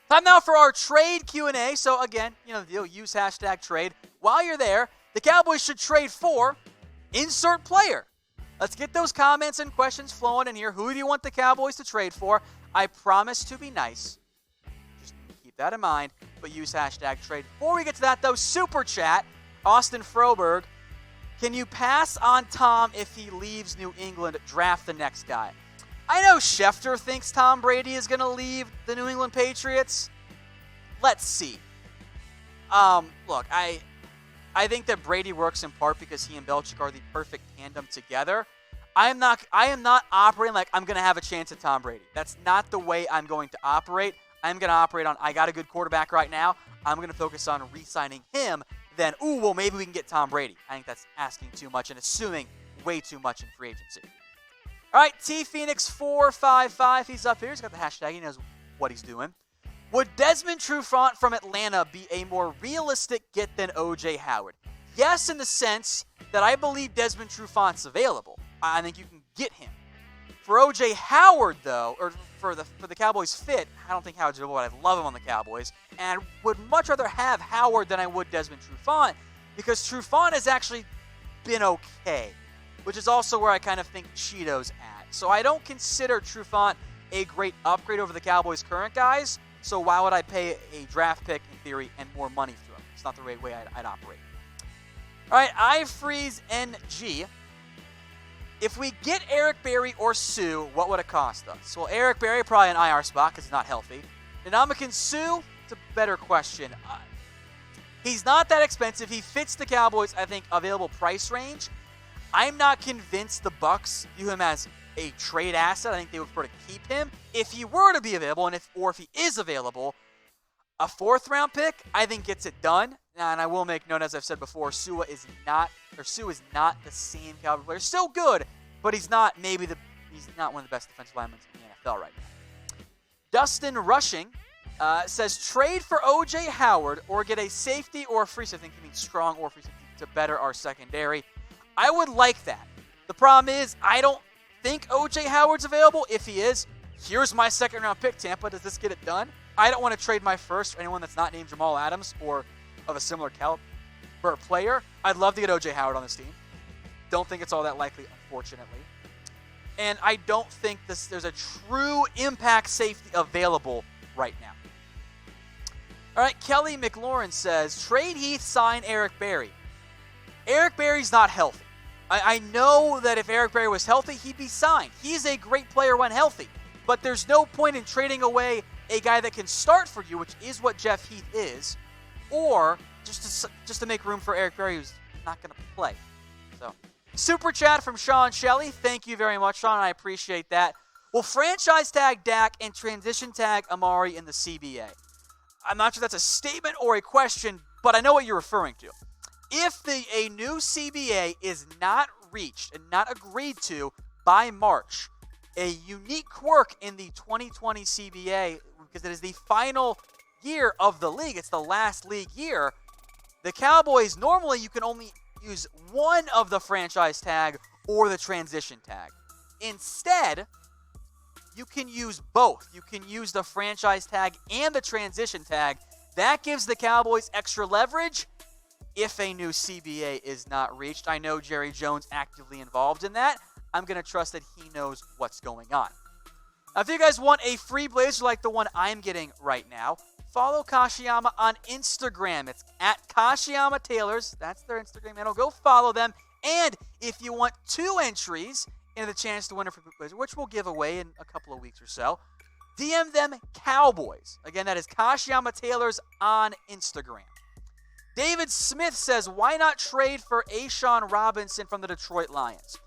Time now for our trade Q&A. So again, you know the deal, use hashtag trade. While you're there, the Cowboys should trade for insert player. Let's get those comments and questions flowing in here. Who do you want the Cowboys to trade for? I promise to be nice. Just keep that in mind, but use hashtag trade. Before we get to that though, super chat, Austin Froberg. Can you pass on Tom if he leaves New England, draft the next guy? I know Schefter thinks Tom Brady is going to leave the New England Patriots. Let's see. Look, I think that Brady works in part because he and Belichick are the perfect tandem together. I am not operating like I'm going to have a chance at Tom Brady. That's not the way I'm going to operate. I'm going to operate on, I got a good quarterback right now. I'm going to focus on re-signing him. Then, well, maybe we can get Tom Brady. I think that's asking too much and assuming way too much in free agency. All right, T-Phoenix455, he's up here. He's got the hashtag. He knows what he's doing. Would Desmond Trufant from Atlanta be a more realistic get than O.J. Howard? Yes, in the sense that I believe Desmond Trufant's available. I think you can get him. For O.J. Howard, though, or for the Cowboys fit, I don't think Howard's available, but I love him on the Cowboys. And I would much rather have Howard than I would Desmond Trufant because Trufant has actually been okay, which is also where I kind of think Cheeto's at. So I don't consider Trufant a great upgrade over the Cowboys' current guys, so why would I pay a draft pick, in theory, and more money for him? It's not the right way I'd operate. All right, iFreezeNG. If we get Eric Berry or Suh, what would it cost us? Well, Eric Berry, probably an IR spot because he's not healthy. Ndamukong Suh, it's a better question. He's not that expensive. He fits the Cowboys, I think, available price range. I'm not convinced the Bucs view him as a trade asset. I think they would prefer to keep him. If he were to be available, if he is available, a fourth-round pick, I think gets it done. And I will make note, as I've said before, Suh is not the same Cowboy player. Still good, but he's not one of the best defensive linemen in the NFL right now. Dustin Rushing says trade for O.J. Howard or get a safety or a free safety. I think he means strong or free safety to better our secondary. I would like that. The problem is I don't think O.J. Howard's available. If he is, here's my second-round pick, Tampa. Does this get it done? I don't want to trade my first for anyone that's not named Jamal Adams or of a similar caliber player. I'd love to get O.J. Howard on this team. Don't think it's all that likely, unfortunately. And I don't think there's a true impact safety available right now. All right, Kelly McLaurin says, trade Heath, sign Eric Berry. Eric Berry's not healthy. I know that if Eric Berry was healthy, he'd be signed. He's a great player when healthy. But there's no point in trading away a guy that can start for you, which is what Jeff Heath is, or just to make room for Eric Berry, who's not going to play. So, super chat from Sean Shelley. Thank you very much, Sean. I appreciate that. Will franchise tag Dak and transition tag Amari in the CBA? I'm not sure that's a statement or a question, but I know what you're referring to. If a new CBA is not reached and not agreed to by March, a unique quirk in the 2020 CBA, because it is the final year of the league, it's the last league year, the Cowboys, normally you can only use one of the franchise tag or the transition tag. Instead, you can use both. You can use the franchise tag and the transition tag. That gives the Cowboys extra leverage if a new CBA is not reached. I know Jerry Jones actively involved in that. I'm going to trust that he knows what's going on. Now, if you guys want a free blazer like the one I'm getting right now, follow Kashiyama on Instagram. It's at Kashiyama Tailors. That's their Instagram handle. Go follow them. And if you want 2 entries into the chance to win a free blazer, which we'll give away in a couple of weeks or so, DM them Cowboys. Again, that is Kashiyama Tailors on Instagram. David Smith says, why not trade for A'Shawn Robinson from the Detroit Lions?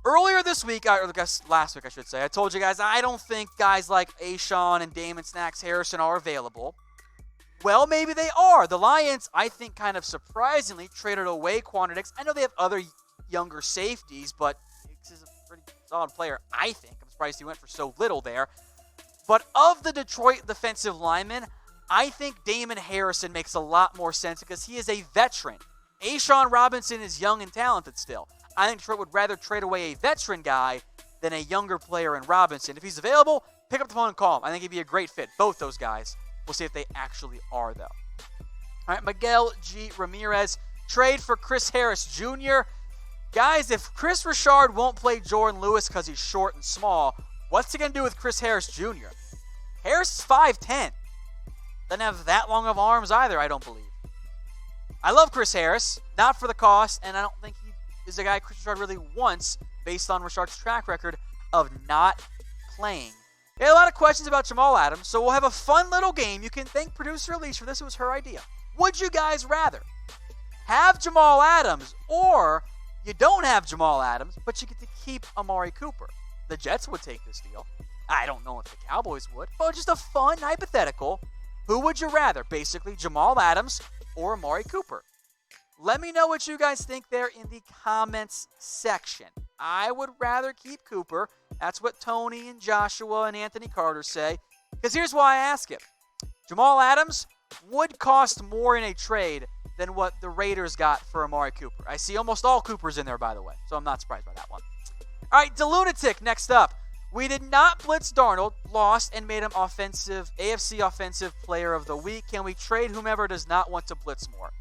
Earlier this week, or I guess last week I should say, I told you guys I don't think guys like A'Shawn and Damon Snacks Harrison are available. Well, maybe they are. The Lions, I think, kind of surprisingly traded away Quantedix. I know they have other younger safeties, but Hicks is a pretty solid player, I think. I'm surprised he went for so little there. But of the Detroit defensive linemen, I think Damon Harrison makes a lot more sense because he is a veteran. A'Shawn Robinson is young and talented still. I think Detroit would rather trade away a veteran guy than a younger player in Robinson. If he's available, pick up the phone and call him. I think he'd be a great fit, both those guys. We'll see if they actually are, though. All right, Miguel G. Ramirez, trade for Chris Harris Jr. Guys, if Chris Richard won't play Jordan Lewis because he's short and small, what's he going to do with Chris Harris Jr.? Harris is 5'10". Doesn't have that long of arms either, I don't believe. I love Chris Harris, not for the cost, and I don't think he is a guy Chris Richard really wants based on Richard's track record of not playing. We had a lot of questions about Jamal Adams, so we'll have a fun little game. You can thank producer Elise for this. It was her idea. Would you guys rather have Jamal Adams, or you don't have Jamal Adams, but you get to keep Amari Cooper? The Jets would take this deal. I don't know if the Cowboys would, but just a fun hypothetical. Who would you rather? Basically, Jamal Adams or Amari Cooper? Let me know what you guys think there in the comments section. I would rather keep Cooper. That's what Tony and Joshua and Anthony Carter say. Because here's why I ask it. Jamal Adams would cost more in a trade than what the Raiders got for Amari Cooper. I see almost all Coopers in there, by the way, so I'm not surprised by that one. All right, DeLunatic next up. We did not blitz Darnold, lost, and made him AFC Offensive Player of the Week. Can we trade whomever does not want to blitz more?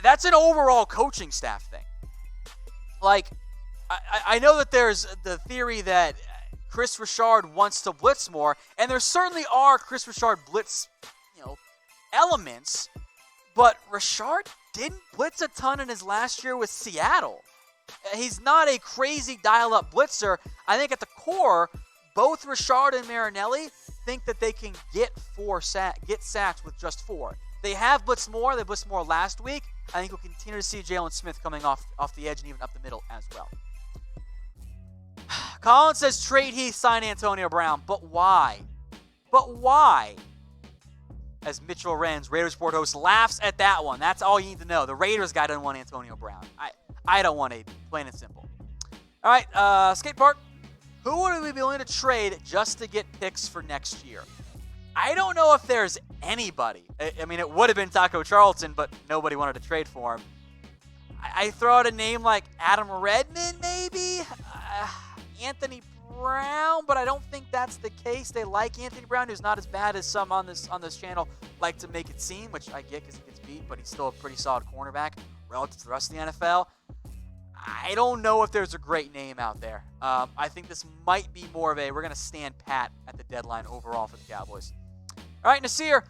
That's an overall coaching staff thing. Like, I know that there's the theory that Chris Richard wants to blitz more, and there certainly are Chris Richard blitz, elements, but Richard didn't blitz a ton in his last year with Seattle. He's not a crazy dial-up blitzer. I think at the core, both Richard and Marinelli think that they can get sacks with just 4. They have blitzed more. They blitzed more last week. I think we'll continue to see Jalen Smith coming off the edge and even up the middle as well. Colin says trade Heath, sign Antonio Brown. But why? As Mitchell Renz, Raiders Report host, laughs at that one. That's all you need to know. The Raiders guy doesn't want Antonio Brown. I don't want AB, plain and simple. All right, Skate Park. Who would we be willing to trade just to get picks for next year? I don't know if there's anybody. I mean, it would have been Taco Charlton, but nobody wanted to trade for him. I throw out a name like Adam Redmond, maybe? Anthony Brown, but I don't think that's the case. They like Anthony Brown, who's not as bad as some on this channel like to make it seem, which I get because he gets beat, but he's still a pretty solid cornerback relative to the rest of the NFL. I don't know if there's a great name out there. I think this might be more of we're going to stand pat at the deadline overall for the Cowboys. All right, Nasir,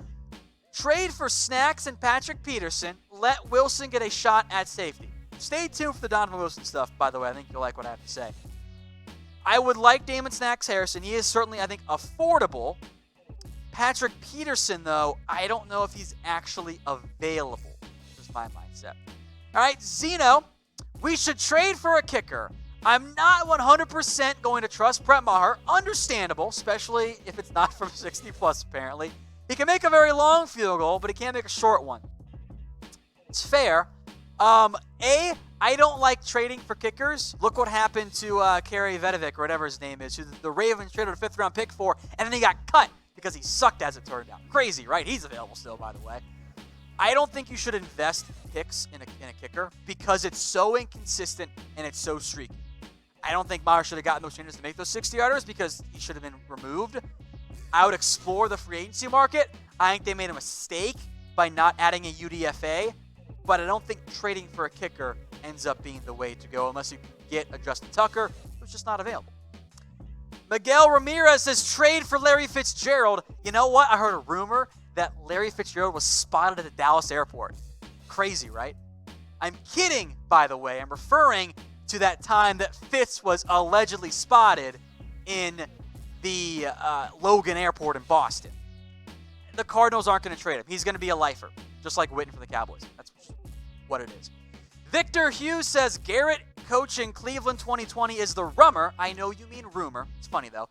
trade for Snacks and Patrick Peterson. Let Wilson get a shot at safety. Stay tuned for the Donovan Wilson stuff, by the way. I think you'll like what I have to say. I would like Damon Snacks Harrison. He is certainly, I think, affordable. Patrick Peterson, though, I don't know if he's actually available. Is my mindset. All right, Zeno, we should trade for a kicker. I'm not 100% going to trust Brett Maher. Understandable, especially if it's not from 60-plus, apparently. He can make a very long field goal, but he can't make a short one. It's fair. I don't like trading for kickers. Look what happened to Kerry Vedovic, or whatever his name is, who the Ravens traded a 5th-round pick for, and then he got cut because he sucked as it turned out. Crazy, right? He's available still, by the way. I don't think you should invest picks in a kicker because it's so inconsistent and it's so streaky. I don't think Maher should have gotten those changes to make those 60-yarders because he should have been removed. I would explore the free agency market. I think they made a mistake by not adding a UDFA, but I don't think trading for a kicker ends up being the way to go unless you get a Justin Tucker, who's just not available. Miguel Ramirez says trade for Larry Fitzgerald. You know what? I heard a rumor that Larry Fitzgerald was spotted at the Dallas airport. Crazy, right? I'm kidding, by the way. I'm referring to that time that Fitz was allegedly spotted in the Logan Airport in Boston. The Cardinals aren't going to trade him. He's going to be a lifer, just like Witten for the Cowboys. That's what it is. Victor Hughes says Garrett coaching Cleveland 2020 is the rumor. I know you mean rumor. It's funny, though.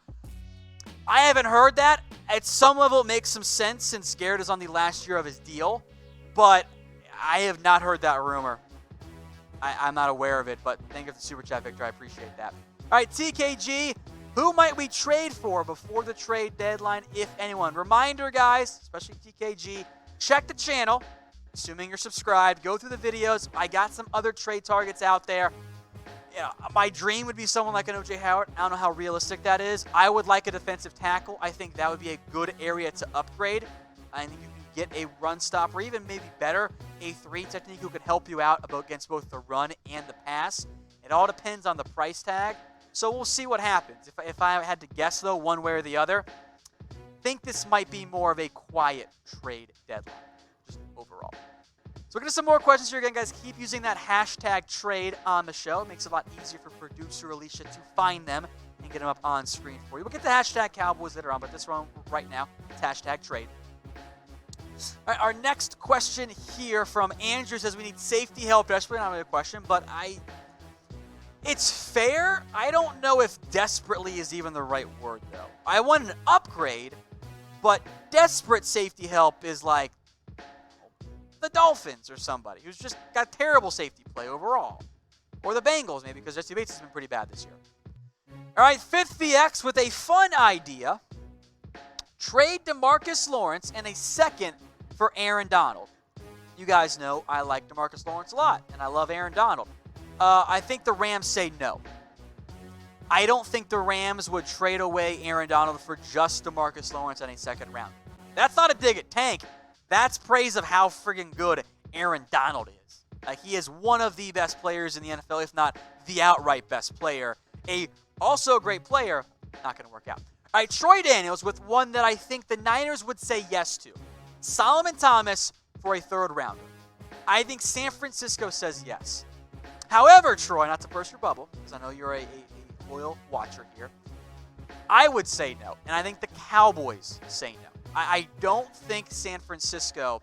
I haven't heard that. At some level, it makes some sense since Garrett is on the last year of his deal, but I have not heard that rumor. I'm not aware of it, but thank you for the Super Chat, Victor. I appreciate that. All right, TKG, who might we trade for before the trade deadline, if anyone? Reminder, guys, especially TKG, check the channel, assuming you're subscribed. Go through the videos. I got some other trade targets out there. Yeah, my dream would be someone like an O.J. Howard. I don't know how realistic that is. I would like a defensive tackle. I think that would be a good area to upgrade. I think you can get a run stopper, even maybe better, a 3 technique who could help you out against both the run and the pass. It all depends on the price tag, so we'll see what happens. If I had to guess, though, one way or the other, I think this might be more of a quiet trade deadline, just overall. So we're going to some more questions here again, guys. Keep using that hashtag trade on the show. It makes it a lot easier for producer Alicia to find them and get them up on screen for you. We'll get the hashtag Cowboys later on, but this one right now, it's hashtag trade. All right, our next question here from Andrew says we need safety help desperately. Not really a question, but it's fair. I don't know if desperately is even the right word, though. I want an upgrade, but desperate safety help is like the Dolphins or somebody who's just got terrible safety play overall. Or the Bengals, maybe, because Jesse Bates has been pretty bad this year. All right, 5th VX with a fun idea. Trade DeMarcus Lawrence and a second for Aaron Donald. You guys know I like DeMarcus Lawrence a lot, and I love Aaron Donald. I think the Rams say no. I don't think the Rams would trade away Aaron Donald for just DeMarcus Lawrence and a second round. That's not a dig at Tank. That's praise of how friggin' good Aaron Donald is. He is one of the best players in the NFL, if not the outright best player. Also a great player, not going to work out. All right, Troy Daniels with one that I think the Niners would say yes to. Solomon Thomas for a 3rd rounder. I think San Francisco says yes. However, Troy, not to burst your bubble, because I know you're a loyal watcher here, I would say no, and I think the Cowboys say no. I don't think San Francisco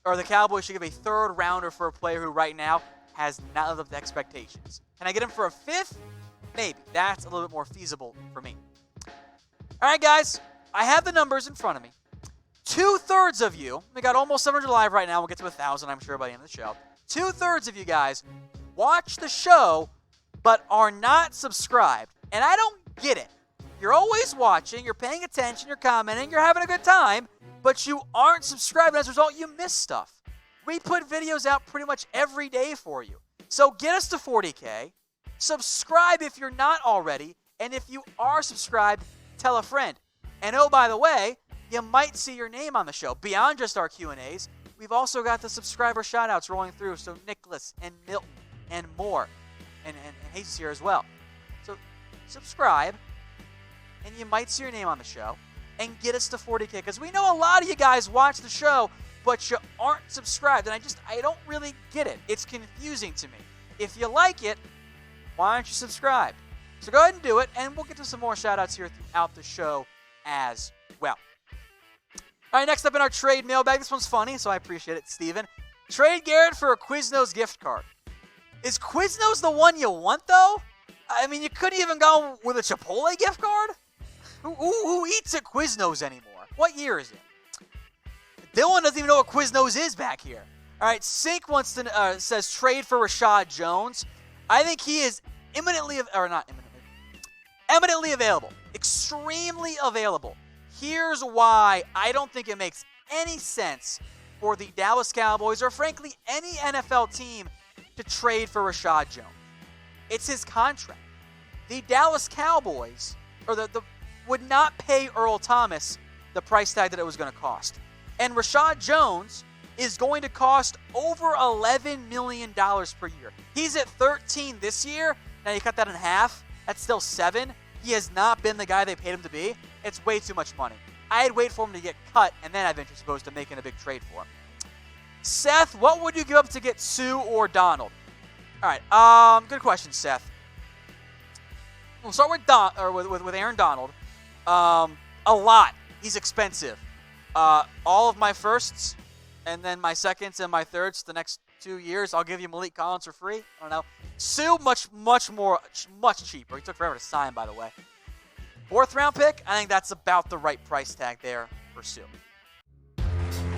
or the Cowboys should give a 3rd rounder for a player who right now has not lived up to expectations. Can I get him for a 5th? Maybe. That's a little bit more feasible for me. All right, guys, I have the numbers in front of me. 2/3 of you, we got almost 700 live right now. We'll get to 1,000, I'm sure, by the end of the show. 2/3 of you guys watch the show but are not subscribed. And I don't get it. You're always watching, you're paying attention, you're commenting, you're having a good time, but you aren't subscribed. As a result, you miss stuff. We put videos out pretty much every day for you. So get us to 40K. Subscribe if you're not already. And if you are subscribed, tell a friend. And oh, by the way, you might see your name on the show. Beyond just our Q&As, we've also got the subscriber shout-outs rolling through. So Nicholas and Milton and more. And Hayes here as well. So subscribe, and you might see your name on the show, and get us to 40K. Because we know a lot of you guys watch the show, but you aren't subscribed. And I don't really get it. It's confusing to me. If you like it, why aren't you subscribed? So go ahead and do it, and we'll get to some more shout-outs here throughout the show as well. All right, next up in our trade mailbag. This one's funny, so I appreciate it, Steven. Trade Garrett for a Quiznos gift card. Is Quiznos the one you want, though? I mean, you couldn't even go with a Chipotle gift card? Who eats at Quiznos anymore? What year is it? Dylan doesn't even know what Quiznos is back here. All right, Sink wants to says trade for Rashad Jones. I think he is eminently available. Extremely available. Here's why I don't think it makes any sense for the Dallas Cowboys or, frankly, any NFL team to trade for Rashad Jones. It's his contract. The Dallas Cowboys would not pay Earl Thomas the price tag that it was going to cost. And Rashad Jones is going to cost over $11 million per year. He's at 13 this year. Now you cut that in half. That's still 7. He has not been the guy they paid him to be. It's way too much money. I'd wait for him to get cut, and then I'd venture supposed to making a big trade for him. Seth, what would you give up to get Suh or Donald? All right, good question, Seth. We'll start with Aaron Donald. A lot. He's expensive. All of my firsts, and then my seconds and my thirds the next 2 years, I'll give you Malik Collins for free. I don't know. Suh, much cheaper. He took forever to sign, by the way. 4th round pick, I think that's about the right price tag there for Suh.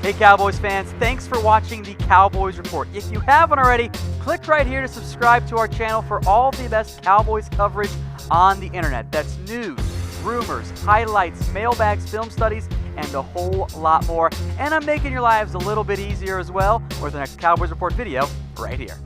Hey Cowboys fans, thanks for watching the Cowboys Report. If you haven't already, click right here to subscribe to our channel for all the best Cowboys coverage on the internet. That's news, rumors, highlights, mailbags, film studies, and a whole lot more. And I'm making your lives a little bit easier as well with the next Cowboys Report video right here.